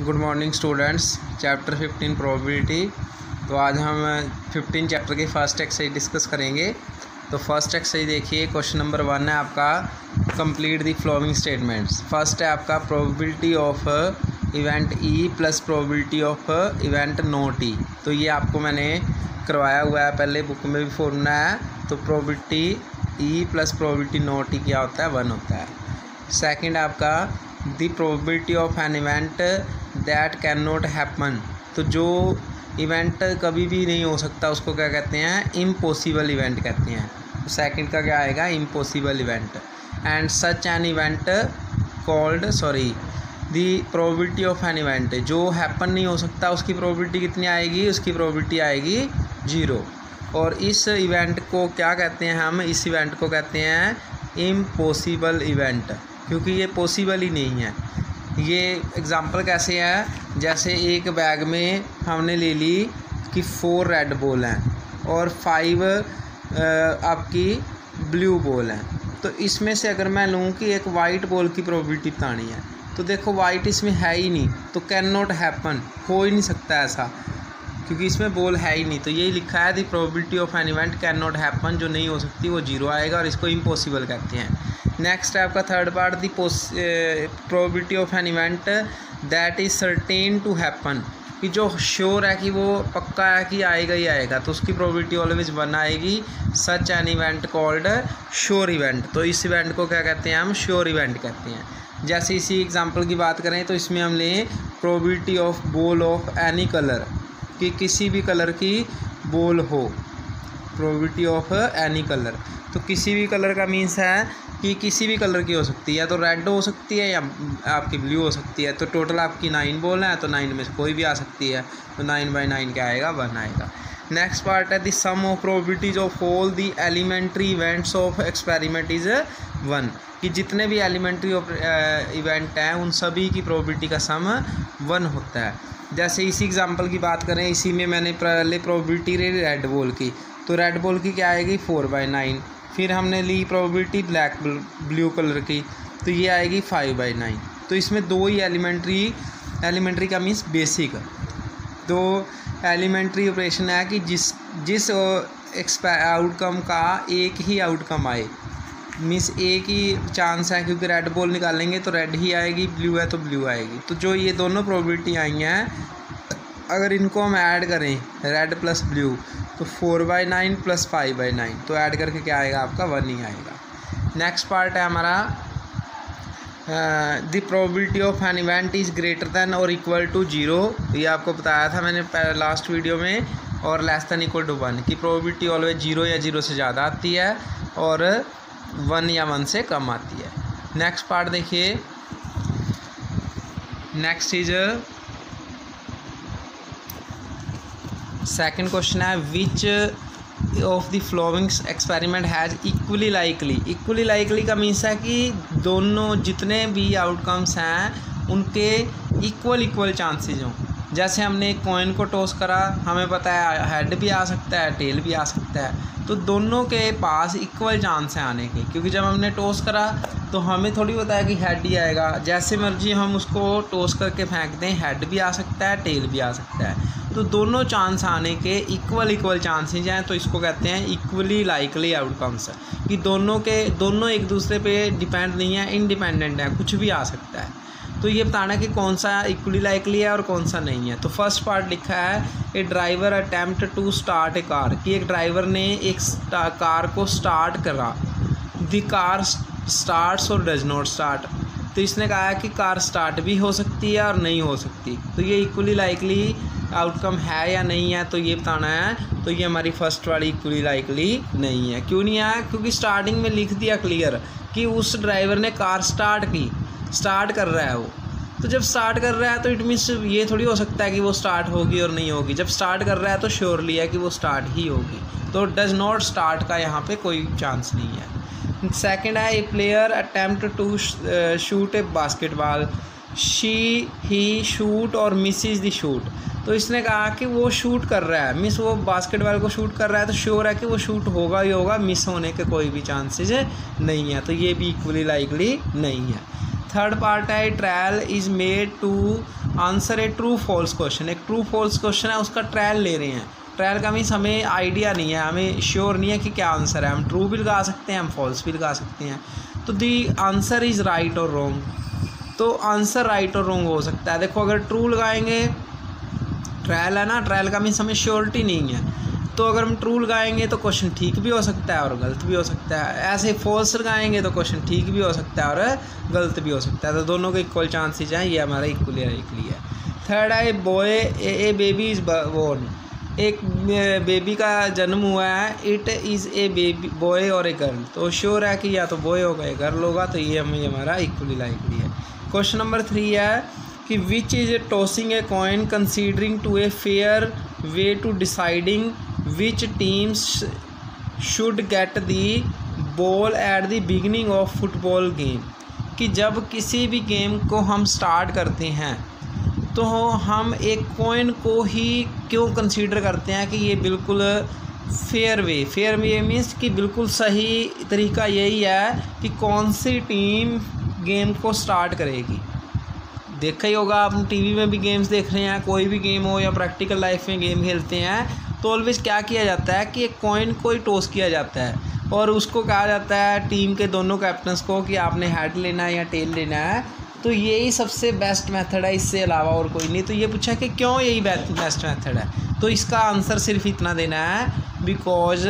Good morning students. Chapter 15 probability. तो आज हम 15 चैप्टर की फर्स्ट एक्सरसाइज डिस्कस करेंगे। तो फर्स्ट एक्सरसाइज देखिए, क्वेश्चन नंबर 1 है आपका complete the following statements. First है आपका probability of event E plus probability of event not E. तो ये आपको मैंने करवाया हुआ है, पहले बुक में भी फॉर्मूला है। तो probability E plus probability not E क्या होता है, 1 होता है। सेकंड है आपका the probability of an event that can not happen. तो जो इवेंट कभी भी नहीं हो सकता उसको क्या कहते हैं, इम्पॉसिबल इवेंट कहते हैं। तो सेकंड का क्या आएगा, impossible event. And such an event called the probability of an event, जो हैपन नहीं हो सकता उसकी प्रोबेबिलिटी कितनी आएगी, उसकी प्रोबेबिलिटी आएगी 0। और इस इवेंट को क्या कहते हैं, हम इस इवेंट को कहते हैं इम्पॉसिबल इवेंट, क्योंकि ये पॉसिबल ही नहीं है। ये एग्ज़ाम्पल कैसे है, जैसे एक बैग में हमने ले ली कि 4 रेड बॉल हैं और 5 आपकी ब्लू बॉल हैं। तो इसमें से अगर मैं लूँ कि एक वाइट बॉल की प्रोबेबिलिटी बतानी है, तो देखो वाइट इसमें है ही नहीं, तो कैन नॉट हैपन, हो ही नहीं सकता ऐसा, क्योंकि इसमें बॉल है ही नहीं। तो यही लिखा है the probability of an event can not happen, जो नहीं हो सकती वो 0 आएगा और इसको इम्पॉसिबल कहते हैं। नेक्स्ट है आपका third part, the probability of an event that is certain to happen, कि जो श्योर है कि वो पक्का है कि आएगा ही आएगा, तो उसकी प्रोबेबिलिटी ऑलवेज 1 आएगी। Such an event called sure event. तो इस इवेंट को क्या कहते हैं, हम श्योर इवेंट कहते हैं। जैसे इसी एग्जांपल की बात करें तो इसमें हम लें probability of ball of any colour, कि किसी भी कलर की बॉल हो, प्रोबेबिलिटी ऑफ एनी कलर। तो किसी भी कलर का मीन्स है कि किसी भी कलर की हो सकती है, या तो रेड हो सकती है या आपकी ब्लू हो सकती है। तो टोटल आपकी 9 बॉल हैं, तो 9 में से कोई भी आ सकती है, तो 9/9 क्या आएगा, 1 आएगा। नेक्स्ट पार्ट है the sum of probabilities of all the elementary events of experiment is 1, कि जितने भी एलिमेंट्री इवेंट हैं उन सभी की प्रोबेबिलिटी का सम 1 होता है। जैसे इसी एग्जांपल की बात करें, इसी में मैंने पहले प्रोबेबिलिटी ली रेड बॉल की, तो रेड बॉल की क्या आएगी 4/9। फिर हमने ली प्रोबेबिलिटी ब्लू कलर की, तो ये आएगी 5/9। तो इसमें 2 ही एलिमेंट्री का मीन्स बेसिक, 2 एलिमेंट्री ऑपरेशन है कि जिस आउटकम का एक ही आउटकम आए, मीन्स एक ही चांस है, क्योंकि रेड बॉल निकालेंगे तो रेड ही आएगी, ब्लू है तो ब्लू आएगी। तो जो ये दोनों प्रोबेबिलिटी आई हैं, अगर इनको हम ऐड करें रेड प्लस ब्लू, तो 4/9 प्लस 5/9, तो ऐड करके क्या आएगा आपका 1 ही आएगा। नेक्स्ट पार्ट है हमारा the probability of an event is greater than और इक्वल टू 0। ये आपको बताया था मैंने लास्ट वीडियो में, और लेस दैन इक्वल टू 1 की प्रोबेबिलिटी ऑलवेज 0 या 0 से ज़्यादा आती है और 1 या 1 से कम आती है। नेक्स्ट पार्ट देखिए, नेक्स्ट इज सेकंड क्वेश्चन है which of the following experiment has equally likely का मीन्स है कि दोनों जितने भी आउटकम्स हैं उनके इक्वल चांसेज हों। जैसे हमने एक कॉइन को टॉस करा, हमें पता है हेड भी आ सकता है, टेल भी आ सकता है, तो दोनों के पास इक्वल चांस है आने के, क्योंकि जब हमने टॉस करा तो हमें थोड़ी पता है कि हेड ही आएगा। जैसे मर्जी हम उसको टॉस करके फेंक दें, हेड भी आ सकता है, टेल भी आ सकता है। तो दोनों चांस आने के इक्वल चांसेज हैं, तो इसको कहते हैं इक्वली लाइकली आउटकम्स, कि दोनों एक दूसरे पे डिपेंड नहीं है, इंडिपेंडेंट है, कुछ भी आ सकता है। तो ये बताना कि कौन सा इक्वली लाइकली है और कौन सा नहीं है। तो फर्स्ट पार्ट लिखा है a driver attempt to start a car, कि एक ड्राइवर ने एक कार को स्टार्ट करा, द कार स्टार्ट्स और डज नॉट स्टार्ट। तो इसने कहा है कि कार स्टार्ट भी हो सकती है और नहीं हो सकती, तो ये इक्वली लाइकली आउटकम है या नहीं है, तो ये बताना है। तो ये हमारी फर्स्ट वाली इक्वली लाइकली नहीं है। क्यों नहीं है, क्योंकि स्टार्टिंग में लिख दिया क्लियर कि उस ड्राइवर ने कार स्टार्ट कर रहा है वो। तो जब स्टार्ट कर रहा है तो इट मीन्स ये थोड़ी हो सकता है कि वो स्टार्ट होगी और नहीं होगी। जब स्टार्ट कर रहा है तो श्योरली है कि वो स्टार्ट ही होगी, तो डज नॉट स्टार्ट का यहाँ पे कोई चांस नहीं है। सेकंड है a player attempt to shoot a basketball, he shoot और मिसेज द शूट। तो इसने कहा कि वो शूट कर रहा है, मिस वो बास्केटबॉल को शूट कर रहा है, तो श्योर है कि वो शूट होगा ही होगा, मिस होने के कोई भी चांसेस नहीं है। तो ये भी इक्वली लाइकली नहीं है। थर्ड पार्ट है trial is made to answer a true false question. एक ट्रू फॉल्स क्वेश्चन है, उसका ट्रायल ले रहे हैं। ट्रायल का मीन्स हमें आइडिया नहीं है, हमें श्योर नहीं है कि क्या आंसर है। हम ट्रू भी लगा सकते हैं, हम फॉल्स भी लगा सकते हैं। तो दी आंसर इज़ राइट और रॉन्ग, तो आंसर राइट और रॉन्ग हो सकता है। देखो अगर ट्रू लगाएंगे, ट्रायल है ना, ट्रायल का मीन्स हमें श्योरिटी नहीं है, तो अगर हम ट्रू लगाएंगे तो क्वेश्चन ठीक भी हो सकता है और गलत भी हो सकता है। ऐसे फॉल्स लगाएंगे तो क्वेश्चन ठीक भी हो सकता है और गलत भी हो सकता है। तो दोनों के इक्वल चांसेस हैं, ये हमारा इक्वली है। थर्ड है boy a baby is born. एक बेबी का जन्म हुआ है, it is a baby boy और ए गर्ल। तो श्योर है कि या तो बॉय होगा या गर्ल होगा, तो ये हमारा इक्वली लाइकली है। क्वेश्चन नंबर 3 है कि which is tossing a coin considering to a fair way to deciding which teams should get the ball at the beginning of football game. कि जब किसी भी गेम को हम स्टार्ट करते हैं तो हम एक कॉइन को ही क्यों कंसीडर करते हैं कि ये बिल्कुल फेयर वे मीन्स कि बिल्कुल सही तरीका यही है कि कौन सी टीम गेम को स्टार्ट करेगी। देखा ही होगा आप, टीवी में भी गेम्स देख रहे हैं, कोई भी गेम हो या प्रैक्टिकल लाइफ में गेम खेलते हैं, तो ऑलवेज क्या किया जाता है कि एक कॉइन को ही टॉस किया जाता है और उसको कहा जाता है टीम के दोनों कैप्टन्स को कि आपने हेड लेना है या टेल लेना है। तो यही सबसे बेस्ट मेथड है, इससे अलावा और कोई नहीं। तो ये पूछा कि क्यों यही बेस्ट मेथड है, तो इसका आंसर सिर्फ इतना देना है, because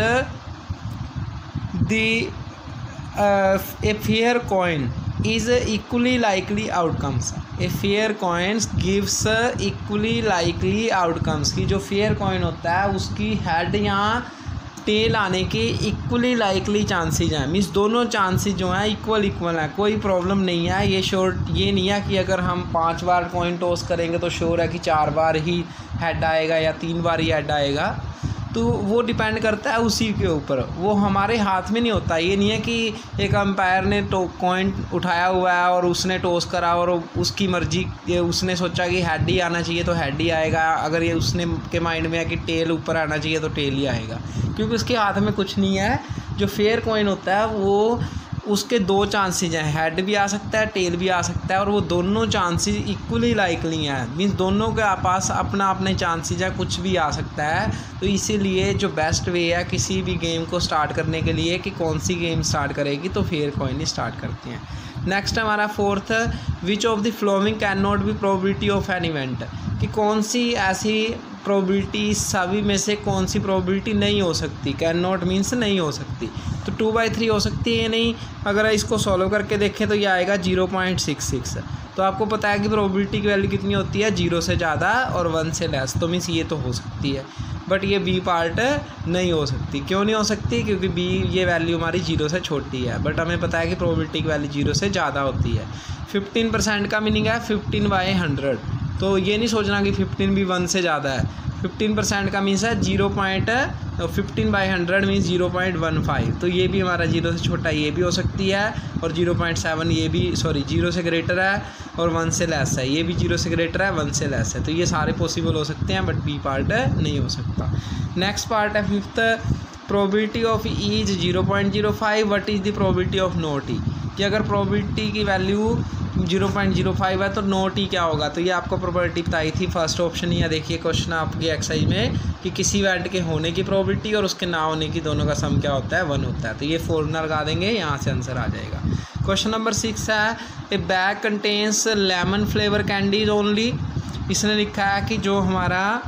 a fair coin is equally likely outcomes. A fair coins gives equally likely outcomes. की जो फेयर कॉइन होता है उसकी हेड या टेल आने के इक्वली लाइकली चांसेस हैं। मीन्स दोनों चांसेस जो हैं इक्वल हैं, कोई प्रॉब्लम नहीं है। ये नहीं है कि अगर हम 5 बार कॉइन टॉस करेंगे तो श्योर है कि 4 बार ही हेड आएगा या 3 बार ही हेड आएगा। तो वो डिपेंड करता है उसी के ऊपर, वो हमारे हाथ में नहीं होता। ये नहीं है कि एक अंपायर ने कॉइन उठाया हुआ है और उसने टॉस करा और उसकी मर्जी, उसने सोचा कि हेड ही आना चाहिए तो हेड ही आएगा। अगर ये उसने के माइंड में है कि टेल ऊपर आना चाहिए तो टेल ही आएगा, क्योंकि उसके हाथ में कुछ नहीं है। जो फेयर कॉइन होता है वो उसके 2 चांसेस हैं, हेड भी आ सकता है, टेल भी आ सकता है, और वो दोनों चांसेस इक्वली लाइकली हैं। मीन्स दोनों के पास अपना अपने चांसेस है, कुछ भी आ सकता है। तो इसीलिए जो बेस्ट वे है किसी भी गेम को स्टार्ट करने के लिए कि कौन सी गेम स्टार्ट करेगी, तो फेयर कॉइन ही स्टार्ट करते हैं। नेक्स्ट हमारा fourth, which of the flowing can not be probability of an event. कि कौन सी ऐसी प्रोबेबिलिटी, सभी में से कौन सी प्रोबेबिलिटी नहीं हो सकती। कैन नॉट मीन्स नहीं हो सकती, तो 2/3 हो सकती है। नहीं, अगर इसको सॉल्व करके देखें तो ये आएगा 0.66। तो आपको पता है कि प्रोबेबिलिटी की वैल्यू कितनी होती है, 0 से ज़्यादा और 1 से लेस। तो मीन्स ये तो हो सकती है, बट ये बी पार्ट नहीं हो सकती। क्यों नहीं हो सकती, क्योंकि बी ये वैल्यू हमारी 0 से छोटी है, बट हमें पता है कि प्रोबेबिलिटी की वैल्यू 0 से ज़्यादा होती है। 15% का मीनिंग है 15/100। तो ये नहीं सोचना कि 15 भी 1 से ज़्यादा है। 15% का मीन्स है 15/100 मीन्स 0.15। तो ये भी हमारा 0 से छोटा ये भी हो सकती है, और 0.7 ये भी 0 से ग्रेटर है, और 1 से लेस है, ये भी 0 से ग्रेटर है, 1 से लेस है। तो ये सारे पॉसिबल हो सकते हैं, बट बी पार्ट नहीं हो सकता। नेक्स्ट पार्ट है 5th, probability of E is 0.05। What is the probability of not E. कि अगर प्रोबेबिलिटी की वैल्यू 0.05 है तो नॉट ई क्या होगा। तो ये आपको प्रोबेबिलिटी बताई थी, फर्स्ट ऑप्शन ही है। देखिए क्वेश्चन आपकी एक्सरसाइज में कि किसी इवेंट के होने की प्रोबेबिलिटी और उसके ना होने की दोनों का सम क्या होता है, 1 होता है। तो ये फॉर्मूला लगा देंगे, यहाँ से आंसर आ जाएगा। क्वेश्चन नंबर 6 है, ए bag contains lemon flavour candies only. इसने लिखा है कि जो हमारा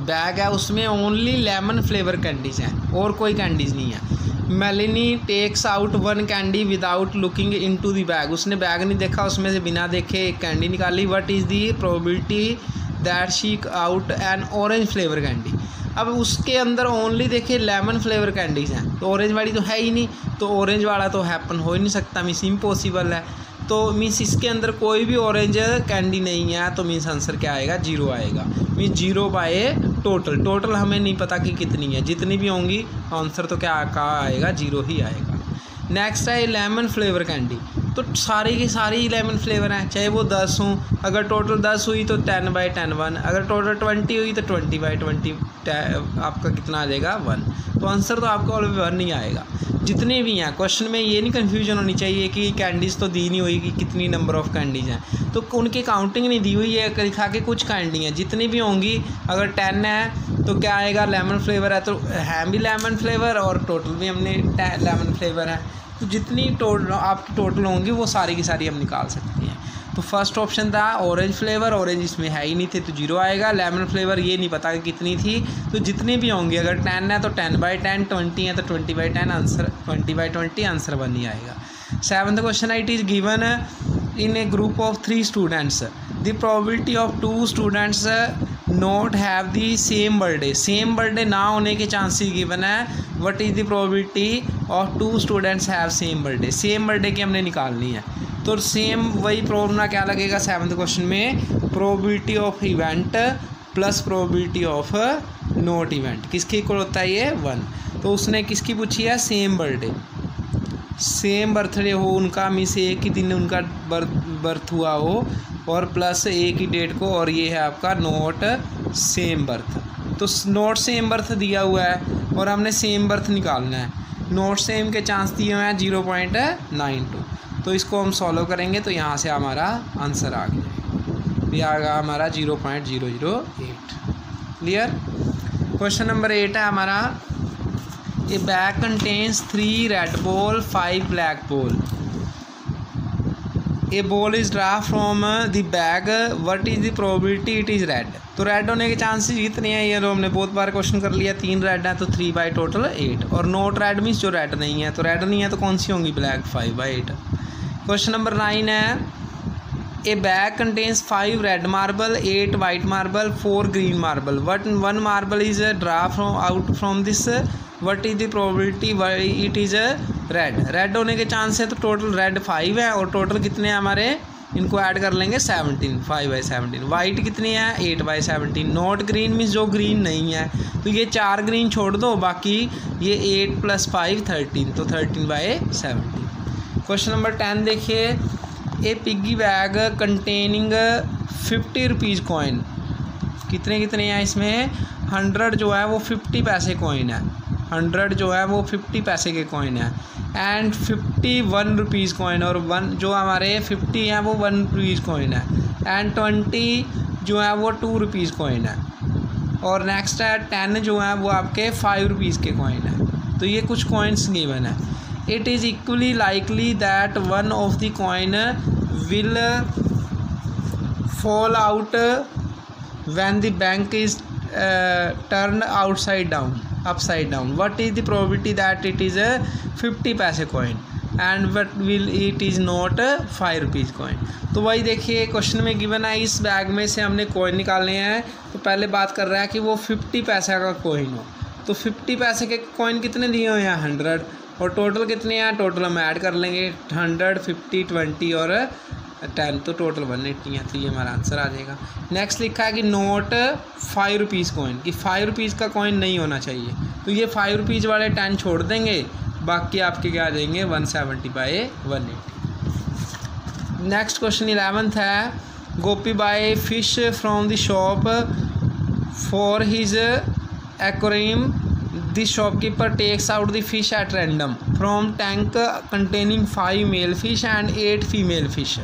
बैग है उसमें ओनली लेमन फ्लेवर कैंडीज़ हैं और कोई कैंडीज़ नहीं है। Malini takes out 1 candy without looking into the bag. उसने बैग नहीं देखा, उसमें से बिना देखे एक कैंडी निकाली। What is the probability that she out an orange flavour candy. अब उसके अंदर ओनली देखिए लेमन फ्लेवर कैंडीज़ हैं, तो ऑरेंज वाली तो है ही नहीं, तो ऑरेंज वाला तो हैपन हो ही नहीं सकता, मीन्स इम्पॉसिबल है। तो मीन्स इसके अंदर कोई भी ऑरेंज कैंडी नहीं है, तो मीन्स आंसर क्या आएगा, 0 आएगा। मीन्स 0 बाय टोटल हमें नहीं पता कि कितनी है, जितनी भी होंगी आंसर तो क्या आएगा, 0 ही आएगा। नेक्स्ट है लेमन फ्लेवर कैंडी। तो सारी की सारी लेमन फ्लेवर हैं, चाहे वो 10 हों। अगर टोटल 10 हुई तो 10/10 1। अगर टोटल 20 हुई तो 20/20 आपका कितना आ जाएगा, 1। तो आंसर तो आपका ऑलवेज 1 ही आएगा। जितने भी हैं क्वेश्चन में, ये नहीं कन्फ्यूजन होनी चाहिए कि कैंडीज़ तो दी नहीं हुई कि कितनी नंबर ऑफ़ कैंडीज़ हैं, तो उनकी काउंटिंग नहीं दी हुई है, लिखा के कुछ कैंडी हैं, जितनी भी होंगी। अगर 10 है तो क्या आएगा, लेमन फ्लेवर है तो है भी लेमन फ्लेवर, और टोटल भी हमने लेमन फ्लेवर है, तो जितनी आपकी टोटल होंगी वो सारी की सारी हम निकाल सकते हैं। तो फर्स्ट ऑप्शन था ऑरेंज फ्लेवर, ऑरेंज इसमें है ही नहीं थे तो 0 आएगा। लेमन फ्लेवर ये नहीं पता कि कितनी थी, तो जितनी भी होंगी, अगर 10 है तो 10/10, 20 है तो 20/10, आंसर 20/20, आंसर 1 ही आएगा। 7th क्वेश्चन है, it is given in A group of 3 students the probability of 2 students not have the same birthday, same birthday ना होने के चांसेस गिवन है। What is the probability of 2 students have same birthday, same birthday की हमने निकालनी है। तो same वही प्रॉब्लम ना क्या लगेगा 7th क्वेश्चन में, probability of event plus probability of not event, किसके इक्वल होता है ये 1। तो उसने किसकी पूछी है, सेम बर्थडे, सेम बर्थडे हो उनका, मीन्स एक ही दिन उनका बर्थ हुआ हो, और प्लस एक ही डेट को, और ये है आपका नॉट सेम बर्थ। तो नॉट सेम बर्थ दिया हुआ है और हमने सेम बर्थ निकालना है। नॉट सेम के चांस दिए हुए हैं 0.92, तो इसको हम सॉल्व करेंगे तो यहाँ से हमारा आंसर आ गया, ये आ गया हमारा 0.008। क्लियर। क्वेश्चन नंबर 8 है हमारा, ए bag contains 3 red ball 5 black ball, A ball is draw from the bag, what is the probability it is red. तो रेड होने के चांसेस कितने हैं, ये तो हमने बहुत बार क्वेश्चन कर लिया, 3 रेड हैं तो 3 टोटल 8, और नॉट रेड मीन्स जो रेड नहीं है, तो रेड नहीं है तो कौन सी होंगी, ब्लैक, 5/8। क्वेश्चन नंबर 9 है, ए bag contains 5 red marble 8 white marble 4 green marble, what 1 marble is draw from out from this, what is the probability why it is red. Red होने के चांस है तो टोटल रेड 5 है, और total कितने हैं हमारे, इनको ऐड कर लेंगे 17, 5/17। वाइट कितनी है, 8/17। नॉट ग्रीन मीन्स जो ग्रीन नहीं है, तो ये 4 ग्रीन छोड़ दो, बाकी ये 8 + 5 13, तो 13/17। क्वेश्चन नंबर 10 देखिए, a piggy bag containing 50 rupees coin, कितने कितने हैं इसमें, 100 जो है वो 50 पैसे कॉइन है, 100 जो है वो 50 पैसे के कॉइन है, एंड 51 रुपीज़ कॉइन, और 1 जो हमारे 50 हैं वो 1 रुपीज़ कॉइन है, एंड 20 जो है वो 2 रुपीज़ कॉइन है, और नेक्स्ट है 10 जो है वो आपके 5 रुपीज़ के कॉइन है। तो ये कुछ कॉइन्स गिवन है। It is equally likely that one of the coin will fall out when the bank is turn upside down. What is the probability that it is a 50 पैसे coin and what will it is not a 5 rupees coin। तो वही देखिए question में given है, इस bag में से हमने कॉइन निकालने हैं, तो पहले बात कर रहा है कि वो 50 पैसे का कॉइन हो, तो 50 पैसे के कॉइन कितने दिए हुए हैं, 100, और टोटल कितने हैं, टोटल हम ऐड कर लेंगे 100, 50, 20 और 10, तो टोटल 180 है, तो ये हमारा आंसर आ जाएगा। नेक्स्ट लिखा है कि नोट 5 रुपीज़ कॉइन, कि 5 रुपीज़ का कॉइन नहीं होना चाहिए, तो ये 5 रुपीज़ वाले 10 छोड़ देंगे, बाकी आपके क्या आ जाएंगे 170/180। नेक्स्ट क्वेश्चन 11th है, Gopi buy fish from the shop for his aquarium, the shopkeeper takes out the fish at random from tank containing 5 male fish and 8 female fish.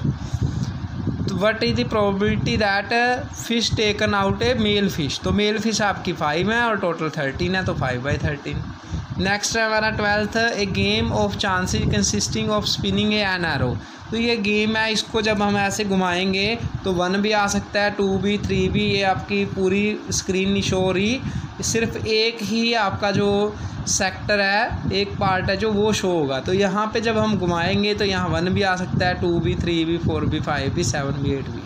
What is the probability that fish taken out a male fish, तो male fish आपकी 5 है और total 13 है, तो 5/13। Next है हमारा 12th, A game of chances consisting of spinning A an arrow. तो ये गेम है, इसको जब हम ऐसे घुमाएंगे तो 1 भी आ सकता है, 2 भी, 3 भी, ये आपकी पूरी स्क्रीन नहीं शो हो रही, सिर्फ एक ही आपका जो सेक्टर है, एक पार्ट है जो वो शो होगा। तो यहाँ पे जब हम घुमाएंगे तो यहाँ 1 भी आ सकता है, 2 भी, 3 भी, 4 भी, 5 भी, 7 भी, 8 भी।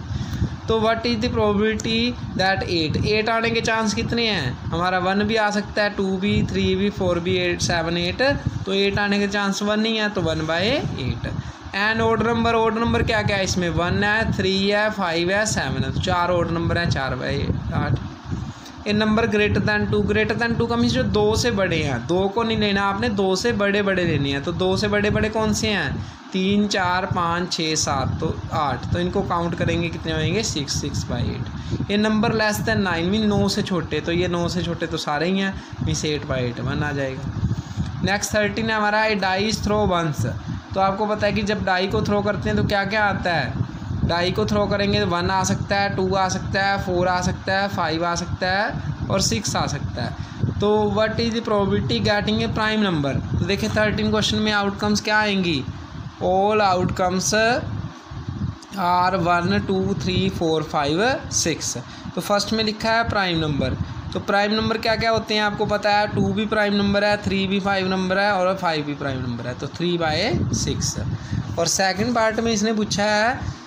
तो what is the probability that 8 आने के चांस कितने हैं, हमारा 1 भी आ सकता है, 2 भी, 3 भी, 4 भी, 8, 7, 8, तो 8 आने के चांस 1 नहीं है, तो 1/8। एंड ऑड नंबर क्या क्या है इसमें, 1 है, 3 है, 5 है, 7 है, तो 4 ऑड नंबर है, 4/8। ए नंबर ग्रेटर दैन 2 का मीन्स जो 2 से बड़े हैं, 2 को नहीं लेना आपने, 2 से बड़े लेने हैं। तो 2 से बड़े कौन से हैं, 3, 4, 5, 6, 7, तो 8, तो इनको काउंट करेंगे कितने होंगे, 6/8। ये नंबर लेस दैन 9 मीन 9 से छोटे, तो ये 9 से छोटे तो सारे ही हैं, मीन्स 8/8 1 आ जाएगा। नेक्स्ट 13 है हमारा ए डाई इज थ्रो वंस। तो आपको पता है कि जब डाई को थ्रो करते हैं तो क्या क्या आता है, डाई को थ्रो करेंगे तो 1 आ सकता है, 2 आ सकता है, 4 आ सकता है, 5 आ सकता है और 6 आ सकता है। तो what is the probability getting a prime number. तो देखिए 13 क्वेश्चन में आउटकम्स क्या आएंगी, ऑल आउटकम्स आर 1 2 3 4 5 6। तो फर्स्ट में लिखा है प्राइम नंबर। तो प्राइम नंबर क्या क्या होते हैं आपको पता है, 2 भी प्राइम नंबर है, 3 भी प्राइम नंबर है और 5 भी प्राइम नंबर है, तो 3/6। और सेकंड पार्ट में इसने पूछा है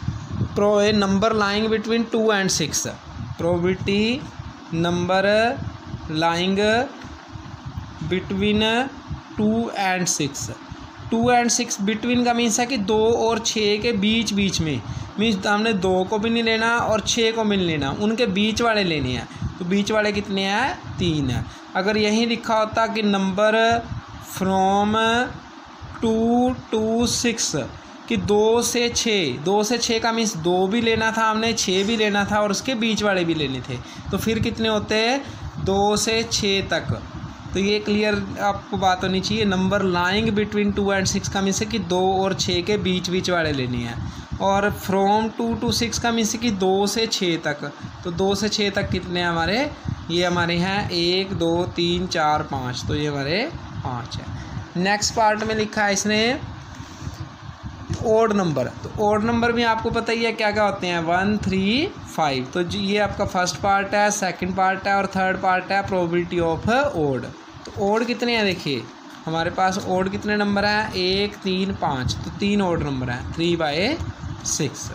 a number lying between 2 and 6, probability number lying between 2 and 6। 2 and 6 between का मीन्स है कि 2 और 6 के बीच बीच में, मीन्स हमने 2 को भी नहीं लेना और 6 को भी नहीं लेना, उनके बीच वाले लेने हैं। तो बीच वाले कितने हैं, 3 हैं। अगर यहीं लिखा होता कि नंबर फ्रॉम 2 to 6 कि 2 से 6, 2 से 6 का मीन्स 2 भी लेना था हमने, 6 भी लेना था और उसके बीच वाले भी लेने थे, तो फिर कितने होते हैं, 2 से 6 तक। तो ये क्लियर आपको बात होनी चाहिए। नंबर लाइंग बिटवीन 2 and 6 का मीन्स है कि 2 और 6 के बीच बीच वाले लेने हैं, और फ्रॉम 2 to 6 का मीन्स है कि 2 से 6 तक। तो 2 से 6 तक कितने हैं हमारे, ये हमारे हैं 1 2 3 4 5, तो ये हमारे 5 है। नेक्स्ट पार्ट में लिखा है इसने ओड नंबर। तो ओड नंबर भी आपको पता ही है क्या क्या होते हैं, 1 3 5। तो ये आपका फर्स्ट पार्ट है, सेकंड पार्ट है और थर्ड पार्ट है प्रोबेबिलिटी ऑफ ओड। तो ओड कितने हैं, देखिए हमारे पास ओड कितने नंबर हैं, 1 3 5, तो 3 ओड नंबर हैं, 3/6।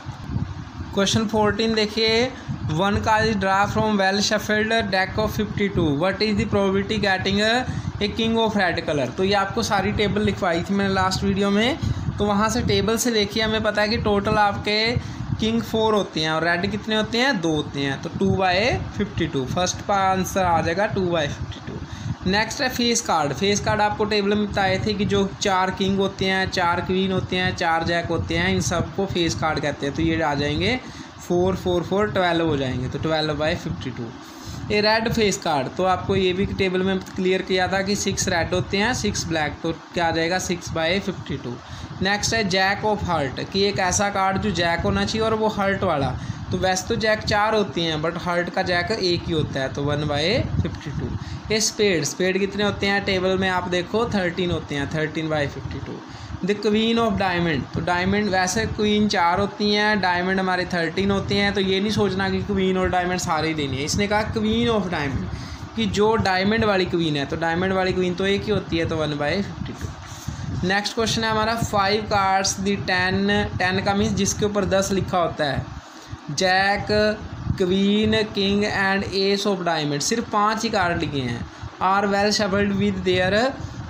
क्वेश्चन 14 देखिए, 1 card is draw from well shuffled deck of 52, what is the probability getting a king of red colour. तो ये आपको सारी टेबल लिखवाई थी मैंने लास्ट वीडियो में, तो वहाँ से टेबल से देखिए हमें पता है कि टोटल आपके किंग 4 होते हैं और रेड कितने होते हैं, 2 होते हैं, तो 2/52। फर्स्ट का आंसर आ जाएगा 2/52। नेक्स्ट है फेस कार्ड। फेस कार्ड आपको टेबल में बताए थे कि जो 4 किंग होते हैं, 4 क्वीन होते हैं, 4 जैक होते हैं, इन सबको फेस कार्ड कहते हैं। तो ये आ जाएंगे 4 4 4 12 हो जाएंगे, तो 12/52। ये रेड फेस कार्ड, तो आपको ये भी टेबल में क्लियर किया था कि 6 रेड होते हैं, 6 ब्लैक, तो क्या आ जाएगा 6/52। नेक्स्ट है जैक ऑफ हार्ट, कि एक ऐसा कार्ड जो जैक होना चाहिए और वो हर्ट वाला। तो वैसे तो जैक 4 होती हैं बट हर्ट का जैक 1 ही होता है, तो 1/52। ये स्पेड कितने होते हैं, टेबल में आप देखो 13 होते हैं, 13/52। द क्वीन ऑफ डायमंड, तो डायमंड वैसे क्वीन 4 होती हैं, डायमंड हमारे 13 होते हैं, तो ये नहीं सोचना कि क्वीन और डायमंड सारे ही देने हैं। इसने कहा क्वीन ऑफ डायमंड, कि जो डायमंड वाली क्वीन है, तो डायमंड वाली क्वीन तो 1 ही होती है, तो 1/52। नेक्स्ट क्वेश्चन है हमारा 5 कार्ड्स दी 10 का मीन्स जिसके ऊपर 10 लिखा होता है, jack queen king and ace of diamond, सिर्फ 5 ही कार्ड लिखे हैं। Are well shuffled with their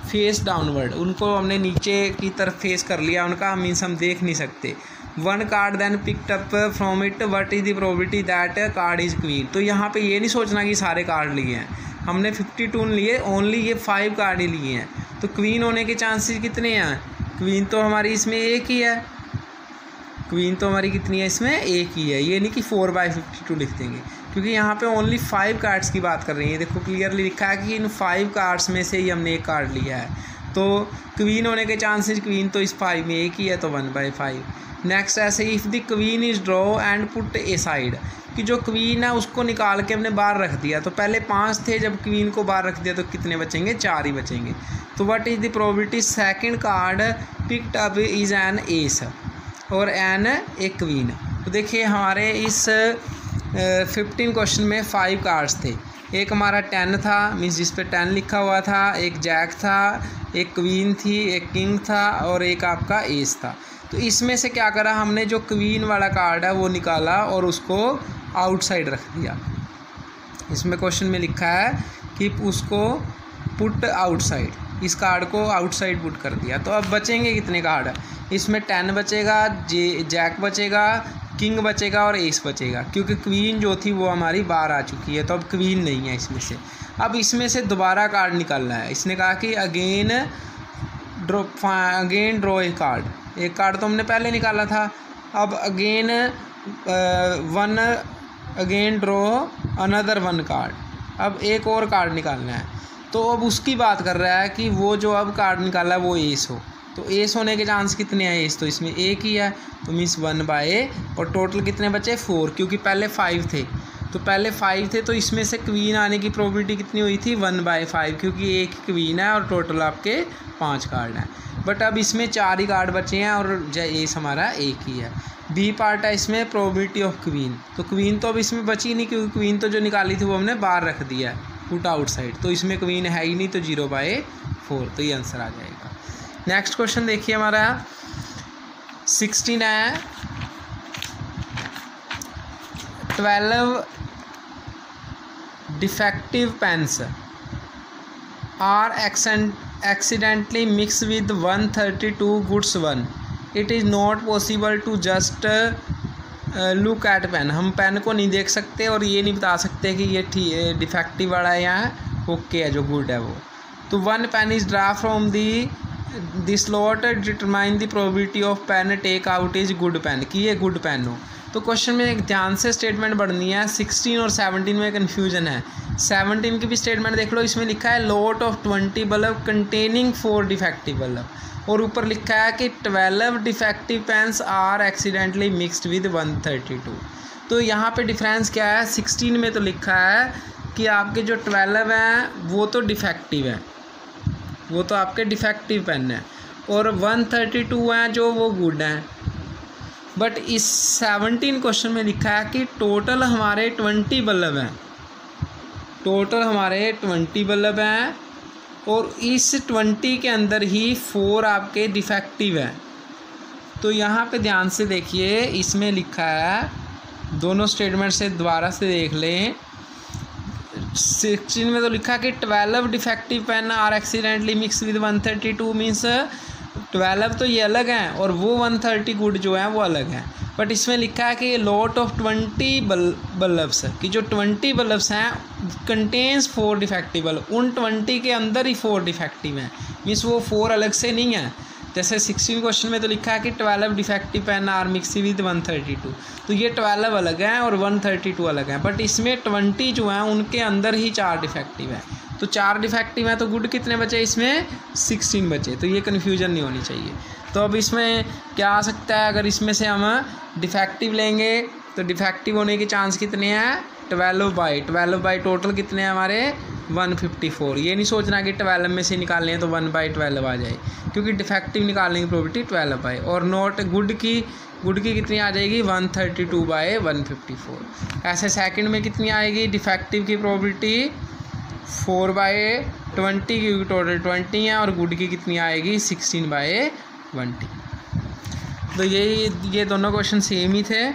face downward, उनको हमने नीचे की तरफ फेस कर लिया उनका, मीन्स हम देख नहीं सकते। 1 card then picked up from it, what is the probability that card is queen. तो यहाँ पे ये नहीं सोचना कि सारे कार्ड लिए हैं, हमने 52 लिए, ओनली ये 5 कार्ड ही लिए हैं, तो क्वीन होने के चांसेस कितने हैं, क्वीन तो हमारी इसमें 1 ही है, क्वीन तो हमारी कितनी है, इसमें 1 ही है। ये नहीं कि 4/52 लिख देंगे, क्योंकि यहाँ पे ओनली 5 कार्ड्स की बात कर रही है। देखो क्लियरली लिखा है कि इन 5 कार्ड्स में से ही हमने 1 कार्ड लिया है, तो क्वीन होने के चांसेस, क्वीन तो इस 5 में 1 ही है, तो 1/5। नेक्स्ट ऐसे if the queen is draw and put A side, कि जो क्वीन है उसको निकाल के हमने बाहर रख दिया, तो पहले 5 थे, जब क्वीन को बाहर रख दिया तो कितने बचेंगे, 4 ही बचेंगे। तो what is the probability second card picked up is an S और एन ए क्वीन। तो देखिए हमारे इस 15 क्वेश्चन में 5 कार्ड्स थे, एक हमारा 10 था, मीन्स जिस पे 10 लिखा हुआ था, एक जैक था, एक क्वीन थी, एक किंग था और एक आपका एस था। तो इसमें से क्या करा हमने, जो क्वीन वाला कार्ड है वो निकाला और उसको आउटसाइड रख दिया। इसमें क्वेश्चन में लिखा है कि उसको पुट आउटसाइड, इस कार्ड को आउटसाइड पुट कर दिया। तो अब बचेंगे कितने कार्ड, इसमें 10 बचेगा, जैक बचेगा, किंग बचेगा और एस बचेगा, क्योंकि क्वीन जो थी वो हमारी बाहर आ चुकी है, तो अब क्वीन नहीं है इसमें से। अब इसमें से दोबारा कार्ड निकालना है। इसने कहा कि अगेन ड्रॉ ए कार्ड, एक कार्ड तो हमने पहले निकाला था, अब अगेन ड्रॉ अनदर 1 कार्ड, अब एक और कार्ड निकालना है। तो अब उसकी बात कर रहा है कि वो जो अब कार्ड निकाला है वो एस हो, तो एस होने के चांस कितने हैं, एस तो इसमें एक ही है, तो मीन्स 1/, और टोटल कितने बचे 4, क्योंकि पहले 5 थे, तो पहले 5 थे तो इसमें से क्वीन आने की प्रोबेबिलिटी कितनी हुई थी 1/5, क्योंकि एक क्वीन है और टोटल आपके 5 कार्ड हैं। बट अब इसमें 4 ही कार्ड बचे हैं और एस हमारा एक ही है। बी पार्ट है इसमें प्रोबेबिलिटी ऑफ क्वीन, तो क्वीन तो अब इसमें बची नहीं, क्योंकि क्वीन तो जो निकाली थी वो हमने बाहर रख दिया है, पुट आउटसाइड, तो इसमें क्वीन है ही नहीं, तो 0/4, तो ये आंसर आ जाएगा। नेक्स्ट क्वेश्चन देखिए हमारा 16 है, 12 defective pens are accidentally mixed with 132 goods one. It is not possible to just look at pen. हम पेन को नहीं देख सकते और ये नहीं बता सकते कि ये डिफेक्टिव वाला है या ओके है, जो गुड है वो। तो 1 pen is draw from the slot determine the probability of pen take out is good pen, कि ये गुड पेन हो। तो क्वेश्चन में एक ध्यान से स्टेटमेंट पढ़नी है, 16 और 17 में कन्फ्यूजन है। 17 की भी स्टेटमेंट देख लो, इसमें लिखा है lot of 20 bulb containing 4 defective bulb, और ऊपर लिखा है कि 12 defective pens are accidentally mixed with 132। तो यहाँ पे डिफरेंस क्या है, 16 में तो लिखा है कि आपके जो 12 हैं वो तो डिफेक्टिव हैं, वो तो आपके डिफेक्टिव पेन हैं, और 132 हैं जो वो गुड हैं। बट इस 17 क्वेश्चन में लिखा है कि टोटल हमारे 20 बल्ब हैं, टोटल हमारे 20 बल्ब हैं, और इस 20 के अंदर ही 4 आपके डिफेक्टिव हैं। तो यहाँ पे ध्यान से देखिए, इसमें लिखा है, दोनों स्टेटमेंट से दोबारा से देख लें। 16 में तो लिखा कि 12 defective pen are accidentally mix with 132, means 12 तो ये अलग हैं और वो 130 गुड जो हैं वो अलग हैं। बट इसमें लिखा है कि लॉट ऑफ 20 बल्ब्स, कि जो 20 बल्ब्स हैं कंटेन्स 4 डिफेक्टिव बल्ब, उन 20 के अंदर ही 4 डिफेक्टिव हैं, मीन्स वो 4 अलग से नहीं है। जैसे 16 क्वेश्चन में तो लिखा है कि 12 defective pen are mix with 132, तो ये 12 अलग हैं और 132 अलग हैं। बट इसमें 20 जो हैं उनके अंदर ही 4 डिफेक्टिव हैं, तो 4 डिफेक्टिव हैं, तो गुड कितने बचे इसमें 16 बचे, तो ये कन्फ्यूजन नहीं होनी चाहिए। तो अब इसमें क्या आ सकता है, अगर इसमें से हम डिफेक्टिव लेंगे तो डिफेक्टिव होने के चांस कितने हैं 12/12 टोटल कितने हैं हमारे 154। ये नहीं सोचना कि 12 में से निकालने हैं तो 1/12 आ जाए, क्योंकि डिफेक्टिव निकालने की प्रोबेबिलिटी 12/, और नॉट गुड की कितनी आ जाएगी 132/154। ऐसे सेकंड में कितनी आएगी डिफेक्टिव की प्रोबेबिलिटी 4/20, क्योंकि टोटल 20 है, और गुड की कितनी आएगी 16/20। तो ये दोनों क्वेश्चन सेम ही थे।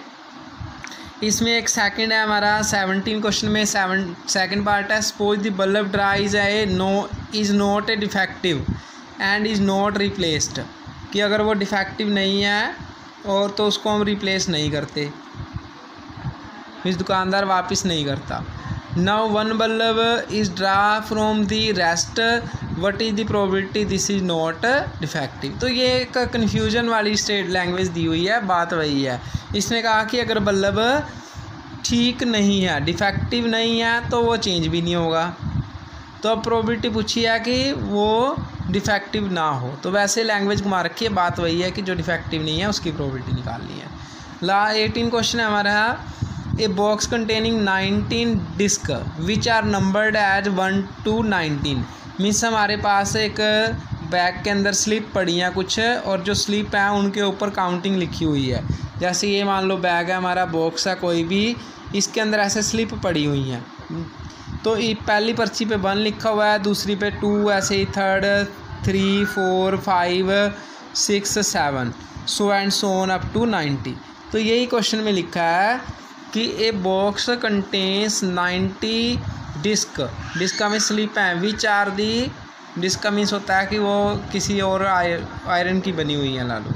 इसमें एक सेकंड है हमारा 17 क्वेश्चन में, सेकंड पार्ट है, suppose the bulb draw is not a defective and is not replaced, कि अगर वो डिफेक्टिव नहीं है और तो उसको हम रिप्लेस नहीं करते, इस दुकानदार वापस नहीं करता। Now 1 bulb is draw from the rest, what is the probability this is not defective. तो ये एक कन्फ्यूजन वाली स्टेट लैंग्वेज दी हुई है, बात वही है। इसने कहा कि अगर बल्ब ठीक नहीं है, डिफेक्टिव नहीं है, तो वो चेंज भी नहीं होगा। तो अब प्रोबेबिलिटी पूछी है कि वो डिफेक्टिव ना हो, तो वैसे लैंग्वेज घुमा रखी है, बात वही है कि जो डिफेक्टिव नहीं है उसकी प्रोबेबिलिटी निकालनी है। 18 क्वेश्चन है हमारा, a box containing 19 disc which are numbered as 1 to 19, means हमारे पास एक बैग के अंदर स्लिप पड़ी हैं कुछ, और जो स्लिप है उनके ऊपर काउंटिंग लिखी हुई है। जैसे ये मान लो बैग है हमारा, बॉक्स है कोई भी, इसके अंदर ऐसे स्लिप पड़ी हुई हैं। तो पहली पर्ची पे 1 लिखा हुआ है, दूसरी पे 2, ऐसे ही third 3 4 5 6 7 so and so on up to 90। तो यही क्वेश्चन में लिखा है कि ए बॉक्स कंटेन्स 90 डिस्क में स्लिप हैं, विच आर दी डिस्क का मीन्स होता है कि वो किसी और आयरन की बनी हुई है, ला लो,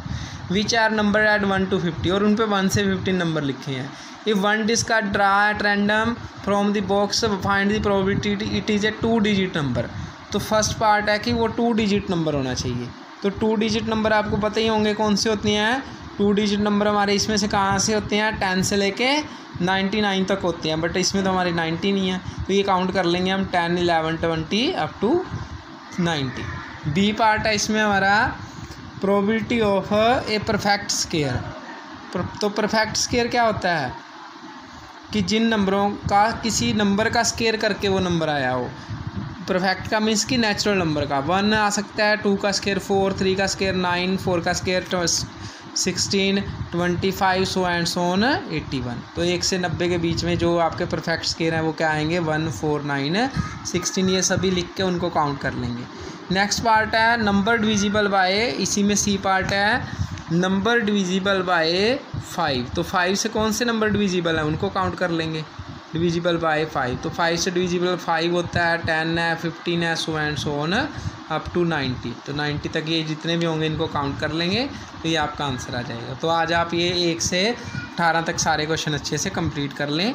which are number at 1 to 50, और उन पे 1 से 15 नंबर लिखे हैं। If 1 disc are draw at random from the box find the probability it is a 2 digit number. तो फर्स्ट पार्ट है कि वो 2 डिजिट नंबर होना चाहिए। तो 2 डिजिट नंबर आपको पता ही होंगे कौन से होती हैं। 2 डिजिट नंबर हमारे इसमें से कहाँ से होते हैं, 10 से लेके 99 तक होते हैं, बट इसमें तो हमारे 90 नहीं है, तो ये काउंट कर लेंगे हम 10, 11, 20 अप टू 90। बी पार्ट है इसमें हमारा probability of a perfect square. तो परफेक्ट स्क्वायर क्या होता है कि जिन नंबरों का किसी नंबर का स्क्वायर करके वो नंबर आया हो। परफेक्ट का मीन्स कि नेचुरल नंबर का 1 आ सकता है, 2 का स्क्वायर 4, 3 का स्क्वायर 9, 4 का square 16, 25 so and so on 81। तो 1 से 90 के बीच में जो आपके परफेक्ट स्क्वायर हैं वो क्या आएंगे 1, 4, 9, 16। ये सभी लिख के उनको काउंट कर लेंगे। नेक्स्ट पार्ट है नंबर डिविजिबल बाय, इसी में सी पार्ट है नंबर डिविजिबल बाय 5। तो 5 से कौन से नंबर डिविजिबल है उनको काउंट कर लेंगे, डिविजिबल बाय 5। तो 5 से डिविजिबल 5 होता है 10 है, 15 है, so and so on up to 90। तो 90 तक ये जितने भी होंगे इनको काउंट कर लेंगे, तो ये आपका आंसर आ जाएगा। तो आज आप ये 1 से 18 तक सारे क्वेश्चन अच्छे से कंप्लीट कर लें।